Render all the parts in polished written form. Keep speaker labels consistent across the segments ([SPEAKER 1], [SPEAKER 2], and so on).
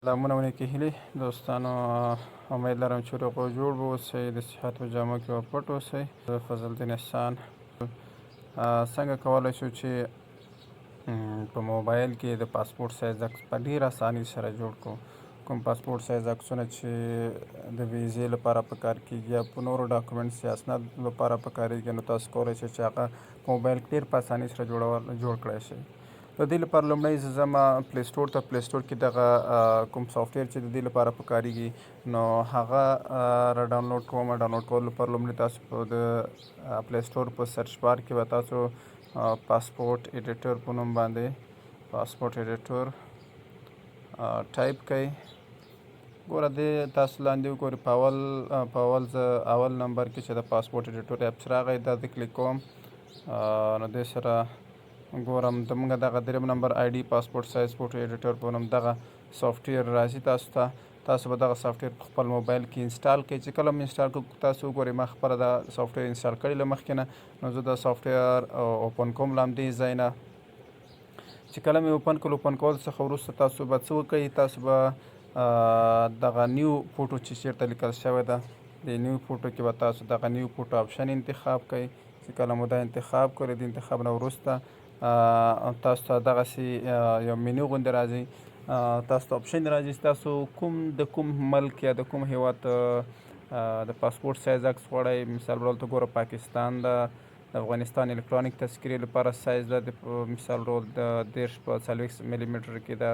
[SPEAKER 1] سلامونه ونیکې هیلې دوستانو، امید لرم چې روغ او جوړ به اوسئ، د صحت په جامه کې به پټ اوسئ. زه فضل الدین احسان. څنګه کولی شو چې په موبایل کې د پاسپورټ سایز عکس په ډېره اسانۍ سره جوړ کړو. کوم پاسپورټ سایز عکسونه چې د ویزې لپاره پکار کېږي یا په نورو ډاکومنټس یا اسناد لپاره پکارېږي، نو تاسو کولی شئ چې هغه موبایل کې ډېر په اسانۍ سره جوړ کړی شئ. د دې لپاره لومړی زه ځم پلی سټور ته. پلی سټور کې دغه کوم سافټویر چې د دې لپاره پکارېږي نو هغه را ډاونلوډ کوم. ډاونلوډ کولو لپاره لومړی تاسو په د پلی سټور په سرچ بار کې به تاسو پاسپورټ ایډیټر په نوم باندې پاسپورټ ایډیټر ټایپ کوئ. ګوره دې تاسو لاندې وګورئ په اول نمبر کې چې د پاسپورټ ایډیټر اپس راغی، دا د کلیک کوم. نو دې سره ګورم زموږ دغه دریم نمبر آی ډي پاسپورټ سایز فوټو ایډیټر په نوم دغه سافټویر راځي تاسو ته. تاسو به دغه سافټویر په خپل موبایل کې انسټال کړئ. چې کله مو انسټال کړو تاسو وګورئ ما خپله دا سافټویر انسټال کړی له مخکې نه، نو زه دا سافټویر اوپن کوم له همدې ځای نه. چې کله مې اوپن کړل، اوپن کول څخه وروسته تاسو به څه وکړئ، تاسو به دغه نیو فوټو چې چېرته لیکل شوی ده د نیو فوټو کې به تاسو دغه نیو فوټو آپشن انتخاب کړئ. چې کله مو دا انتخاب کړئ، د انتخاب نه وروسته تاسو ته دغسې یو منیو غوندې راځي، تاسو ته آپشن راځي چې تاسو د کوم ملک یا د کوم هیواد د پاسپورټ سایز عکس غواړئ. مثال ډول ته ګوره پاکستان ده، د افغانستان الکترونیک تذکرې لپاره سایز ده د مثال ډول د 30 په 40 ملي میټر کې ده.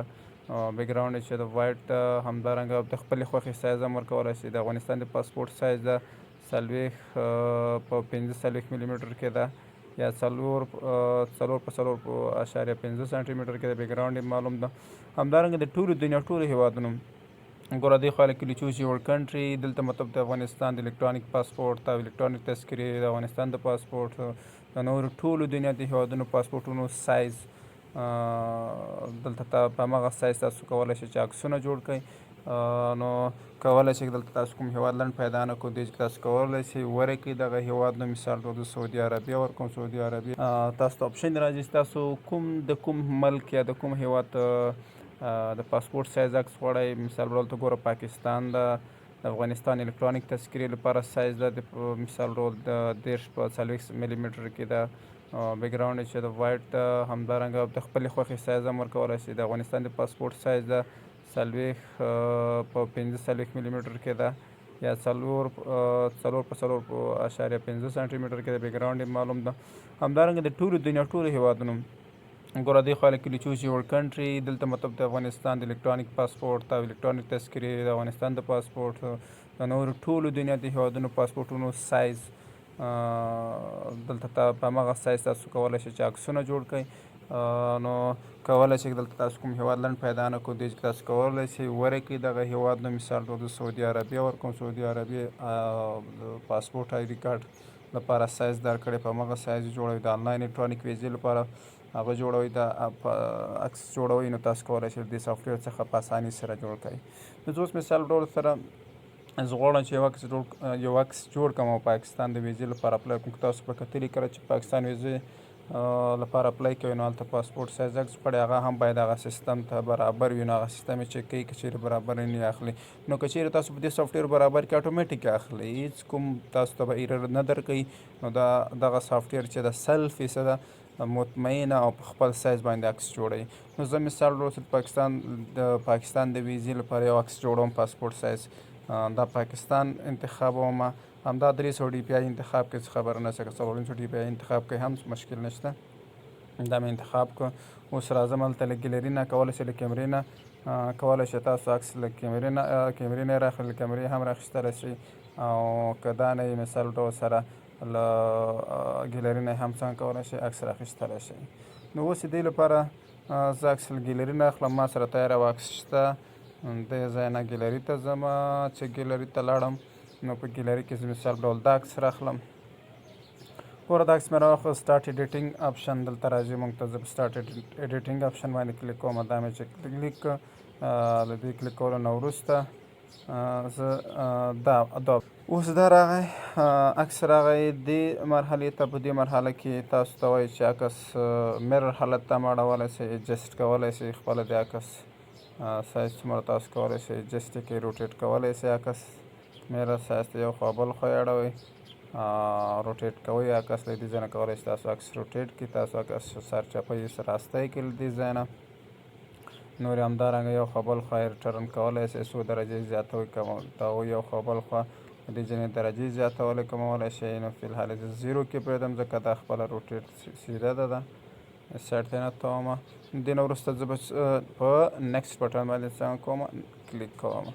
[SPEAKER 1] بیکګراوند چې د وایټ ده، همدارنګه د خپلې خوښې سایز هم ورکولی شئ. د افغانستان د پاسپورټ سایز ده 40 په 45 ملي میټر کې ده یا 4 په 4.5 سانتي میټر کې د بیکګراوند معلوم ده. همدارنګه د ټولو دنیا ټولو هیوادونو ګوره دې خوا لیکلي چوز یور کنټري، دلته مطلب د افغانستان د الکترونیک پاسپورټ او الکترونیک تذکرې، د افغانستان د پاسپورټ، د نورو ټولو دنیا د هیوادونو پاسپورټونو سایز دلته په هماغه سایز تاسو کولی شئ چې عکسونه جوړ کړئ. نو کولی شئ دلته تاسو کوم هیواد لنډ پیدا نه کړو، دې کې تاسو کولی شئ ورکړئ دغه هیواد نوم. مثال ډول د سعودي عربیه ورکوم. سعودي عربیه تاسو ته آپشن راځي چې تاسو د کوم ملک یا د کوم هیواد د پاسپورټ سایز عکس غواړئ. مثال ډول ته ګوره پاکستان ده، د افغانستان الکترونیک تذکرې لپاره سایز ده د مثال ډول د 30 په 40 ملي میټر کې ده. بیکګراوند چې د وایټ ده، همدارنګه د خپلې خوښې سایز هم ورکولی شئ. د افغانستان د پاسپورټ سایز ده 40 په 45 ملي میټر کې ده یا 4 په 4.5 سانتي میټر کې د بیکګراوند معلوم ده. همدارنګه د ټولو دنیا ټولو هیوادونو ګوره دې خوا لیکلي چوز یور کنټري، دلته مطلب د افغانستان د الکترونیک پاسپورټ او الکترونیک تذکرې، د افغانستان د پاسپورټ، د نورو ټولو دنیا د هیوادونو پاسپورټونو سایز دلته په هماغه سایز تاسو کولی شئ چې عکسونه جوړ کړئ. نو کولی شئ دلته تاسو کوم هیواد لنډ پیدا نه کړو، دې کې تاسو کولی شئ ورکړئ دغه هیواد نوم. مثال ډول د سعودي عربیه ورکوم. سعودي عربیه پاسپورټ آی ډي کارت لپاره سایز درکړی، په هماغه سایز جوړوئ. د آنلاین الکترونیک ویزې لپاره هغه جوړوئ، د عکس جوړوئ، نو تاسو کولی شئ د سافټویر څخه په اسانۍ سره جوړ کړئ. نو زه اوس مثال ډول سره زه غواړم چې یو عکس جوړ کړم او پاکستان د ویزې لپاره اپلای کړم. تاسو به کتلي کله چې پاکستان ویزې لپاره اپلای کوئ نو هلته پاسپورټ سایز عکس غواړي، هغه هم باید هغه سیستم ته برابر وي. نو هغه سیستم یې چک کوي، که چیرې برابر نه اخلي نو که چیرې تاسو په دې سافټویر برابر کړئ اټومیټیک اخلي، هېڅ کوم تاسو ته به ایرر نه درکوي. نو دغه سافټویر چې د 100% مطمئنه او په خپل سایز باندې عکس جوړوي. نو زه مثال ډول د پاکستان د ویزې لپاره یو عکس جوړوم پاسپورټ سایز. دا پاکستان انتخابوم، همدا 300 ډي پی آی انتخاب کړئ، څه خبره نشته. که 400 ډي پی آی انتخاب کړئ هم مشکل نشته. دا مې انتخاب کړ. اوس راځم هلته له ګیلري نه کولی شئ له کیمرې نه کولی شئ تاسو عکس له کیمرې نه یې راخلئ، له کیمرې هم راخیستلی شئ، او که دا نه یې مثال ډول سره له ګیلري نه هم څنګه کولی شئ عکس راخیستلی شئ. نو اوس دې لپاره زه عکس له ګیلري نه اخلم. ما سره تیاره عکس شته، دې ځای نه ګیلري ته ځم. چې ګیلري ته لاړم نو په ګیلري کې زه مثال ډول دا عکس راخلم. ګوره دا عکس مې راواخلو. سټارټ ایډیټینګ آپشن دلته راځي، موږ ته زه په سټارټ ایډیټینګ آپشن باندې کلیک کوم. دا مې چې کلیک کړ، له دې کلیک کولو نه وروسته زه اوس دا راغی عکس راغی دې مرحلې ته. په دې مرحله کې تاسو ته وایي چې عکس میرر حالت ته هم اړولی شئ، ایجسټ کولی شئ خپله د عکس سایز څومره تاسو کولی شئ جسټ کې روټیټ کولی شئ عکس میرر سایز ته یو خوا بل خوا یې اړوئ روټیټ کوئ عکس له دې ځای نه کولی شئ تاسو عکس روټیټ کړي تاسو عکس سرچپه یې راستی کړي له دې ځای نه نور یې همدارنګه یو خوا بل خوا یې ټرن کولی شئ څو درجې زیاتوئ کموئ یو خوا بل خوا د دې ځینې درجې زیاتولی کمولی شئ نو فلحال زه 0 کې پرېږدم ځکه دا خپله روټیټ سیده ده سایډ ته یې نه تومه دې نه وروسته زه به په نیکسټ بټن باندې څنګه کوم کلیک کوم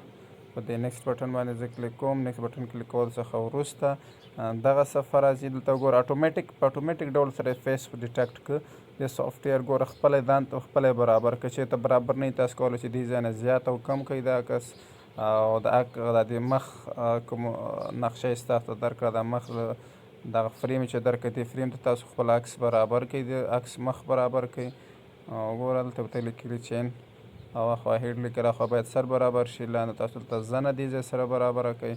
[SPEAKER 1] په دې نیکسټ بټن باندې زه کلیک کوم نیکسټ بټن کلیک کول څخه وروسته دغه صفحه راځي دلته ګوره په اټومیټیک ډول سره فیس ډیټیکټ کړه د سافټویر ګوره خپله ځان ته خپله برابر کړه چېرته برابر نه وي تاسو کولی شئ دې ځای نه زیات او کم کړئ د عکس او د مخ کوم نقشه یې ستاسو ته درکړه د مخ دغه فریم چې درکړه دې فریم ته تاسو خپل عکس برابر کړئ د عکس مخ برابر کړئ ګوره دلته به ته لیکلي چین او خوا هیډ لیکلی خوا باید سر برابر شي لاندې تاسو دلته زنه دې ځای سره برابره کړئ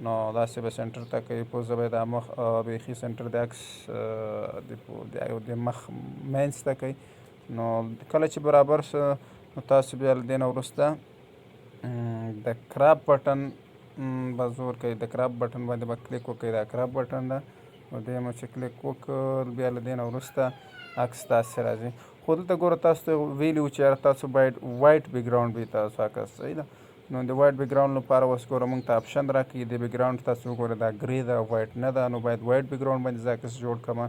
[SPEAKER 1] نو داسې به سنټر ته کوي پوزه به یې د مخ بیخي سنټر د عکس د مخ مینځ ته کوي نو کله چې برابر شو نو تاسو بیا له دې نه وروسته د کراپ بټن به زور کوي د کراپ بټن باندې به کلیک وکړئ دا کراپ بټن ده نو دې مو چې کلیک وکړ بیا له دې نه وروسته عکس داسې راځي خو دلته ګوره تاسو ته ویلي وو چې یاره تاسو باید وایټ بیکګراونډ وي تاسو عکس صحیح ده نو د وایټ بیکګراونډ لپاره اوس ګوره موږ ته آپشن راکوي د بیکګراونډ تاسو وګوره دا ګرې ده وایټ نه ده نو باید وایټ بیکګراونډ باندې زه عکس جوړ کړم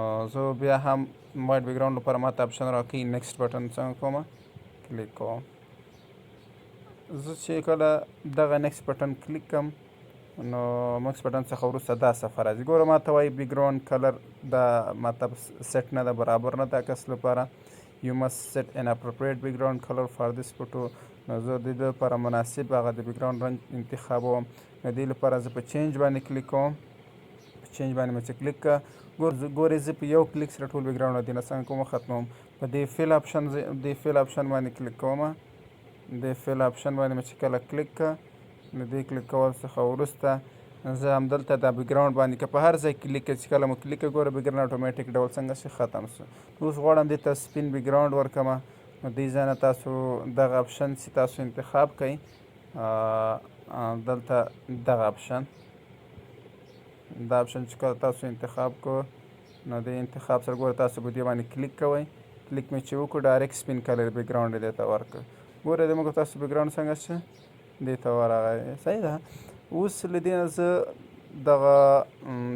[SPEAKER 1] نو زه بیا هم وایټ بیکګراونډ لپاره ما ته آپشن راکوي نیکسټ بټن څنګه کوم کلیک کوم زه چې کله دغه نیکسټ بټن کلیک کړم نو نیکسټ بټن څخه وروسته دا صفحه راځي ګوره ما ته وایي بیکګراونډ کلر دا مطلب سیټ نه ده برابر نه ده عکس لپاره یو مست سیټ ان اپروپریټ بیکګراونډ کلر فار دس فوټو نو زه د دې لپاره مناسب هغه د بیکګراونډ رنګ انتخابوم د دې لپاره زه په چینج باندې کلیک کوم په چینج باندې مې چې کلیک کړه ګورې زه په یو کلیک سره ټول بیکګراونډ دې نه څنګه کوم ختموم په دې فیل آپشن باندې کلیک کوم د فیل آپشن باندې مې چې کله کلیک کړه نو دې کلیک کول څخه وروسته زه همدلته دا بیکګراونډ باندې که په هر ځای کلیک کړئ چې کله مو کلیک کړه ګوره بیکګراونډ اټومیټیک ډول څنګه شي ختم شو اوس غواړم دې ته سپین بیکګراونډ ورکړم نو دې ځای نه تاسو دغه آپشن چې تاسو انتخاب کړئ دلته دغه آپشن دا آپشن چې کله تاسو انتخاب کړو نو د انتخاب سره ګوره تاسو په دې باندې کلیک کوئ کلیک مې چې وکړو ډایرکټ سپین کلر بیکګراونډ یې دې ته ورکړ ګوره د موږ تاسو بیکګراونډ څنګه شه دې ته ورغی صحیح ده اوس له دې نه زه دغه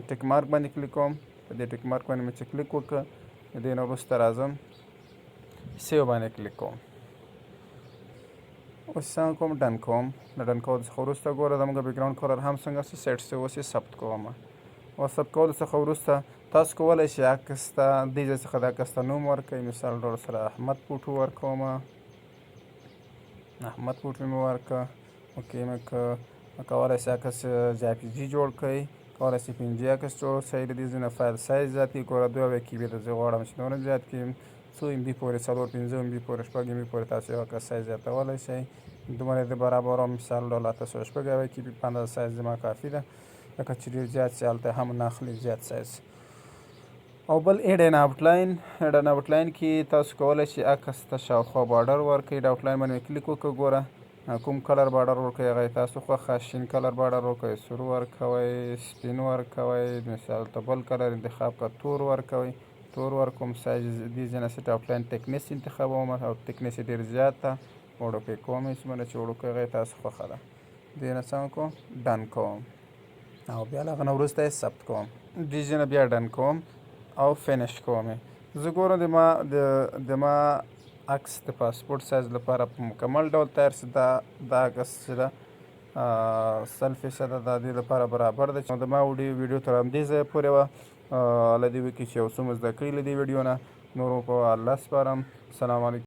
[SPEAKER 1] ټیک مارک باندې کلیک کوم په دې ټیک مارک باندې مې چې کلیک وکړه د دې نه وروسته راځم سیو باندې کلیک کوم اوس څنګه کوم ډن کوم له ډن کولو څخه وروسته ګوره زموږ بیکګراونډ کلر هم څنګه څه سیټ شوی اوس یې ثبت کوم او ثبت کولو څخه وروسته تاسو کولی شئ عکس ته دې ځای څخه د عکس ته نوم ورکړئ مثال ډول سره احمد پوټو ورکوم احمد پوټو مې ورکړه اوکې مې که کولی شئ عکس جی پی جي جوړ کړئ کولی شئ پي ان جي عکس جوړ شئ د دې ځای نه فایل سایز زیات کړئ ګوره 2 کې بي ته زه غواړم چې نور زیات کړم 2 MB پورې 4 5 MB پورې 6 MB پورې تاسو یو عکس سایز زیاتولی شئ دومره د برابرو مثال ډول 806 کې بي 15 سایز زما کافي ده لکه چې ډېر زیات شي هلته هم نه اخلي زیات سایز او بل ایډ ان آوټلاین کې تاسو کولی شئ عکس ته شاوخوا بارډر ورکړئ د آوټلاین باندې کلیک وکړئ ګوره کوم کلر بارډر ورکوئ هغه یې تاسو خوښه شین کلر بارډر ورکوئ سور ورکوئ سپین ورکوئ مثال ته بل کلر انتخاب کړه تور ورکوئ تور ورکوم سایز دې ځای نه سیټ آوټلاین تکنیس انتخابوم او تکنیس یې ډېر زیات ده وړوکی کوم یې څومره چې وړوکی هغه یې تاسو خوښه ده دې نه څنګه کوم ډن کوم او بیا له هغه نه وروسته یې ثبت کوم دې ځای نه بیا ډن کوم او فینش کوم زه ګورم د ما عکس د پاسپورټ سایز لپاره په مکمل ډول تیار شي دا عکس چې ده 100% د دې لپاره برابر ده چې د ما ویډیو تر همدې ځایه پورې وه له دې وکړي چې یو څه مو زده کړي له دې ویډیو نه نورو په الله سپارم سلام علیکم